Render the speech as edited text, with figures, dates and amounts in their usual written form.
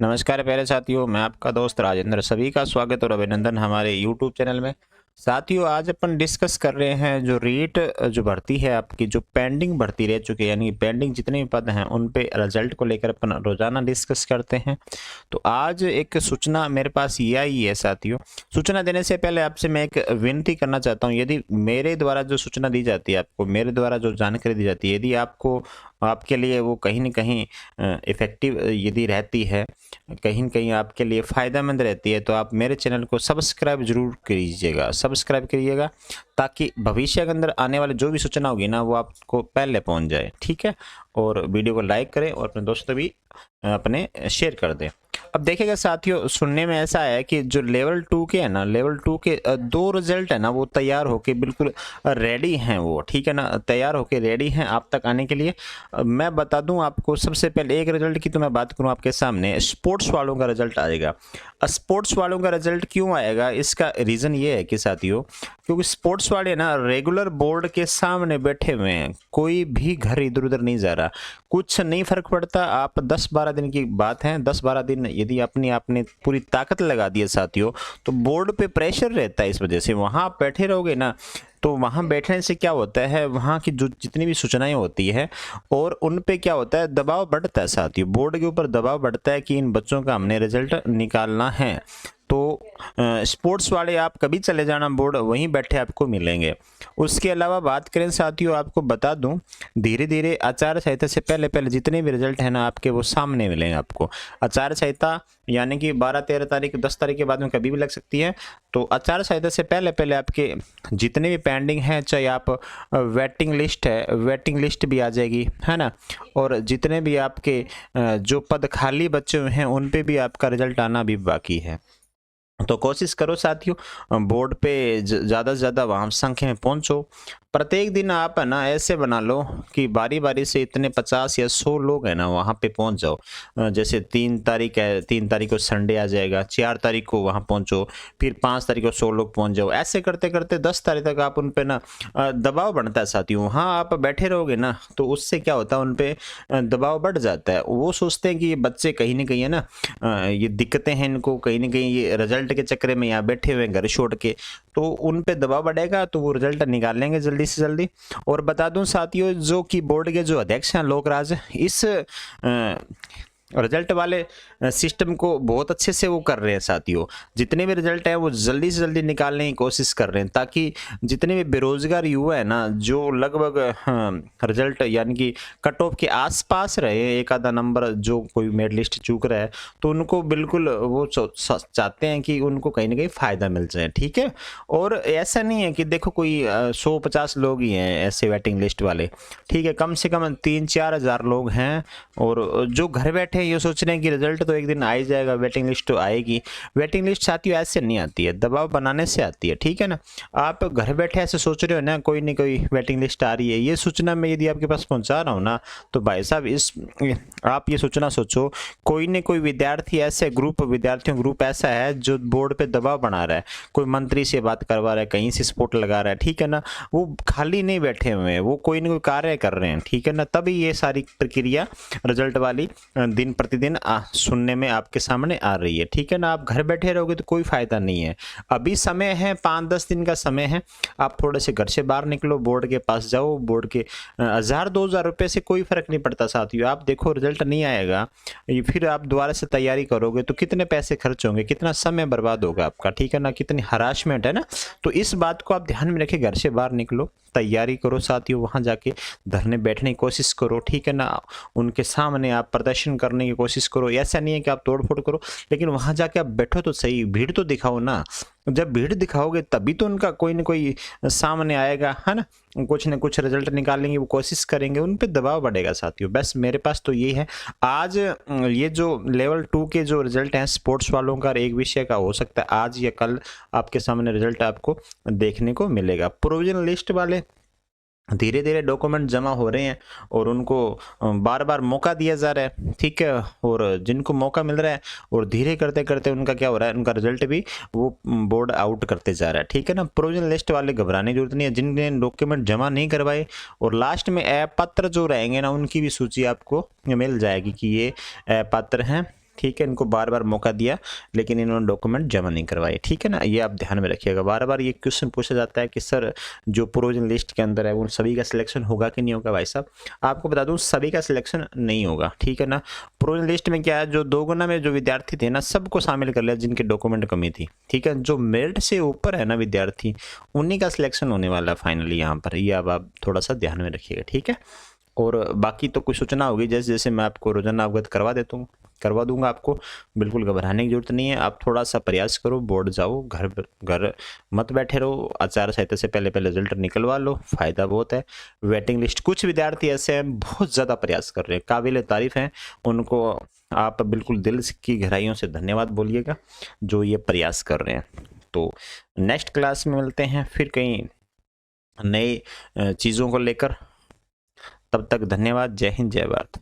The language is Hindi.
नमस्कार प्यारे साथियों, मैं आपका दोस्त राजेंद्र। सभी का स्वागत और अभिनंदन हमारे YouTube चैनल में। साथियों, आज अपन डिस्कस कर रहे हैं जो रीट जो भर्ती है आपकी, जो पेंडिंग भर्ती रह चुकी है, यानी पेंडिंग जितने भी पद हैं उन पे रिजल्ट को लेकर अपन रोजाना डिस्कस करते हैं। तो आज एक सूचना मेरे पास ये आई है साथियों। सूचना देने से पहले आपसे मैं एक विनती करना चाहता हूँ। यदि मेरे द्वारा जो सूचना दी जाती है आपको, मेरे द्वारा जो जानकारी दी जाती है, यदि आपको आपके लिए वो कहीं न कहीं इफ़ेक्टिव यदि रहती है, कहीं न कहीं आपके लिए फ़ायदेमंद रहती है, तो आप मेरे चैनल को सब्सक्राइब ज़रूर कीजिएगा, सब्सक्राइब करिएगा, ताकि भविष्य के अंदर आने वाले जो भी सूचना होगी ना, वो आपको पहले पहुंच जाए। ठीक है? और वीडियो को लाइक करें और अपने दोस्तों भी अपने शेयर कर दें। अब देखिएगा साथियों, सुनने में ऐसा है कि जो लेवल 2 के है ना, लेवल 2 के 2 रिजल्ट है ना, वो तैयार होके बिल्कुल रेडी हैं वो। ठीक है ना? तैयार होके रेडी हैं आप तक आने के लिए। मैं बता दूं आपको, सबसे पहले एक रिजल्ट की तो मैं बात करूं आपके सामने, स्पोर्ट्स वालों का रिजल्ट आएगा। स्पोर्ट्स वालों का रिजल्ट क्यों आएगा, इसका रीज़न ये है कि साथियों, क्योंकि स्पोर्ट्स वाले ना रेगुलर बोर्ड के सामने बैठे हुए हैं, कोई भी घर इधर उधर नहीं जा रहा, कुछ नहीं फर्क पड़ता। आप 10-12 दिन की बात है, 10-12 दिन यदि अपनी आपने पूरी ताकत लगा दी है साथियों, तो बोर्ड पे प्रेशर रहता है। इस वजह से वहां आप बैठे रहोगे ना, तो वहां बैठने से क्या होता है, वहां की जो जितनी भी सूचनाएं होती है और उन पे क्या होता है, दबाव बढ़ता है साथियों। बोर्ड के ऊपर दबाव बढ़ता है कि इन बच्चों का हमने रिजल्ट निकालना है। तो स्पोर्ट्स वाले आप कभी चले जाना, बोर्ड वहीं बैठे आपको मिलेंगे। उसके अलावा बात करें साथियों, आपको बता दूं, धीरे धीरे आचार संहिता से पहले पहले जितने भी रिजल्ट है ना आपके, वो सामने मिलेंगे आपको। आचार संहिता यानी कि 12-13 तारीख 10 तारीख के बाद में कभी भी लग सकती है। तो आचार संहिता से पहले पहले आपके जितने भी पेंडिंग हैं, चाहे आप वेटिंग लिस्ट है, वेटिंग लिस्ट भी आ जाएगी, है ना। और जितने भी आपके जो पद खाली बचे हुए हैं उन पे भी आपका रिजल्ट आना भी बाकी है। तो कोशिश करो साथियों, बोर्ड पे ज़्यादा से ज़्यादा वहाँ संख्या में पहुँचो। प्रत्येक दिन आप है ना ऐसे बना लो कि बारी बारी से इतने 50 या 100 लोग हैं ना वहाँ पे पहुँच जाओ। जैसे 3 तारीख है, 3 तारीख को संडे आ जाएगा, 4 तारीख को वहाँ पहुँचो, फिर 5 तारीख को 100 लोग पहुँच जाओ। ऐसे करते करते 10 तारीख तक आप उन पे ना दबाव बढ़ता है साथियों। वहाँ आप बैठे रहोगे ना, तो उससे क्या होता है, उन पे दबाव बढ़ जाता है। वो सोचते हैं कि ये बच्चे कहीं ना कहीं है ना, ये दिक्कतें हैं इनको, कहीं ना कहीं ये रिजल्ट के चक्कर में यहाँ बैठे हुए हैं घर छोड़ के, तो उन पे दबाव बढ़ेगा, तो वो रिजल्ट निकाल लेंगे जल्दी से जल्दी। और बता दूं साथियों, जो कि बोर्ड के जो अध्यक्ष हैं लोकराज, इस रिजल्ट वाले सिस्टम को बहुत अच्छे से वो कर रहे हैं साथियों। जितने भी रिजल्ट हैं वो जल्दी से जल्दी निकालने की कोशिश कर रहे हैं, ताकि जितने भी बेरोजगार युवा है ना, जो लगभग रिजल्ट यानी कि कट ऑफ के आसपास रहे, एक आधा नंबर जो कोई मेरिट लिस्ट चूक रहा है, तो उनको बिल्कुल वो चाहते हैं कि उनको कहीं ना कहीं फ़ायदा मिल जाए। ठीक है? और ऐसा नहीं है कि देखो कोई 100-50 लोग ही हैं ऐसे वेटिंग लिस्ट वाले। ठीक है? कम से कम 3-4 हज़ार लोग हैं, और जो घर बैठे ये सोच रहे हैं कि रिजल्ट तो एक दिन आ ही जाएगा, वेटिंग लिस्ट तो आएगी। वेटिंग लिस्ट साथियों ऐसे नहीं आती है, दबाव बनाने से आती है। ठीक है ना? आप घर बैठे ऐसे सोच रहे हो ना, कोई नहीं कोई वेटिंग लिस्ट आ रही है, ये सूचना मैं यदि आपके पास पहुंचा रहा हूँ ना, तो भाई साहब आप ये सूचना सोचो, कोई न कोई विद्यार्थी ऐसे ग्रुप, विद्यार्थियों ग्रुप ऐसा है जो बोर्ड पे दबाव बना रहा है, कोई मंत्री से बात करवा रहा है, कहीं से सपोर्ट लगा रहा है। ठीक है ना? वो खाली नहीं बैठे हुए हैं, वो कोई ना कोई कार्य कर रहे हैं। ठीक है ना? तभी ये सारी प्रक्रिया रिजल्ट वाली दिन प्रतिदिन सुनने में आपके सामने आ रही है। ठीक है ना? आप घर बैठे रहोगे तो कोई फायदा नहीं है। अभी समय है, 5-10 दिन का समय है, आप थोड़े से घर से बाहर निकलो, बोर्ड के पास जाओ। बोर्ड के 1000-2000 रुपए से कोई फर्क नहीं पड़ता साथियों। आप देखो रिजल्ट नहीं आएगा, फिर आप दोबारा से तैयारी करोगे तो कितने पैसे खर्च होंगे, कितना समय बर्बाद होगा आपका। ठीक है ना? कितनी हरासमेंट है ना। तो इस बात को आप ध्यान में रखें, घर से बाहर निकलो, तैयारी करो साथियों, वहां जाके धरने बैठने की कोशिश करो। ठीक है ना? उनके सामने आप प्रदर्शन करने की कोशिश करो। ऐसा नहीं है कि आप तोड़ फोड़ करो, लेकिन वहां जाके आप बैठो तो सही, भीड़ तो दिखाओ ना। जब भीड़ दिखाओगे तभी तो उनका कोई ना कोई सामने आएगा, है ना। कुछ न कुछ रिजल्ट निकालने की वो कोशिश करेंगे, उन पे दबाव बढ़ेगा साथियों। बस मेरे पास तो ये है। आज ये जो लेवल 2 के जो रिजल्ट हैं स्पोर्ट्स वालों का, एक विषय का, हो सकता है आज या कल आपके सामने रिजल्ट आपको देखने को मिलेगा। प्रोविजनल लिस्ट वाले धीरे धीरे डॉक्यूमेंट जमा हो रहे हैं और उनको बार बार मौका दिया जा रहा है। ठीक है? और जिनको मौका मिल रहा है, और धीरे करते करते उनका क्या हो रहा है, उनका रिजल्ट भी वो बोर्ड आउट करते जा रहा है। ठीक है ना? प्रोविजनल लिस्ट वाले घबराने की जरूरत नहीं है। जिनने डॉक्यूमेंट जमा नहीं करवाए और लास्ट में अपात्र जो रहेंगे ना, उनकी भी सूची आपको मिल जाएगी कि ये अपात्र हैं, ठीक है, इनको बार बार मौका दिया लेकिन इन्होंने डॉक्यूमेंट जमा नहीं करवाए, ठीक है ना। ये आप ध्यान में रखिएगा, बार बार ये क्वेश्चन पूछा जाता है कि सर जो प्रोविजन लिस्ट के अंदर है वो सभी का सिलेक्शन होगा कि नहीं होगा। भाई साहब आपको बता दूं सभी का सिलेक्शन नहीं होगा, ठीक है ना। प्रोविजन लिस्ट में क्या है, जो 2 गुना में जो विद्यार्थी थे ना सबको शामिल कर लिया जिनके डॉक्यूमेंट कमी थी, ठीक है। जो मेरिट से ऊपर है ना विद्यार्थी, उन्हीं का सिलेक्शन होने वाला है फाइनली यहाँ पर, ये अब आप थोड़ा सा ध्यान में रखिएगा, ठीक है। और बाकी तो कुछ सूचना होगी जैसे जैसे मैं आपको रोजाना अवगत करवा दूंगा आपको, बिल्कुल घबराने की जरूरत नहीं है। आप थोड़ा सा प्रयास करो, बोर्ड जाओ, घर मत बैठे रहो, आचार संहिता से पहले रिजल्ट निकलवा लो, फायदा बहुत है। वेटिंग लिस्ट कुछ विद्यार्थी ऐसे हैं बहुत ज़्यादा प्रयास कर रहे हैं, काबिल तारीफ हैं, उनको आप बिल्कुल दिल की गहराइयों से धन्यवाद बोलिएगा जो ये प्रयास कर रहे हैं। तो नेक्स्ट क्लास में मिलते हैं फिर कहीं नई चीज़ों को लेकर, तब तक धन्यवाद। जय हिंद, जय भारत।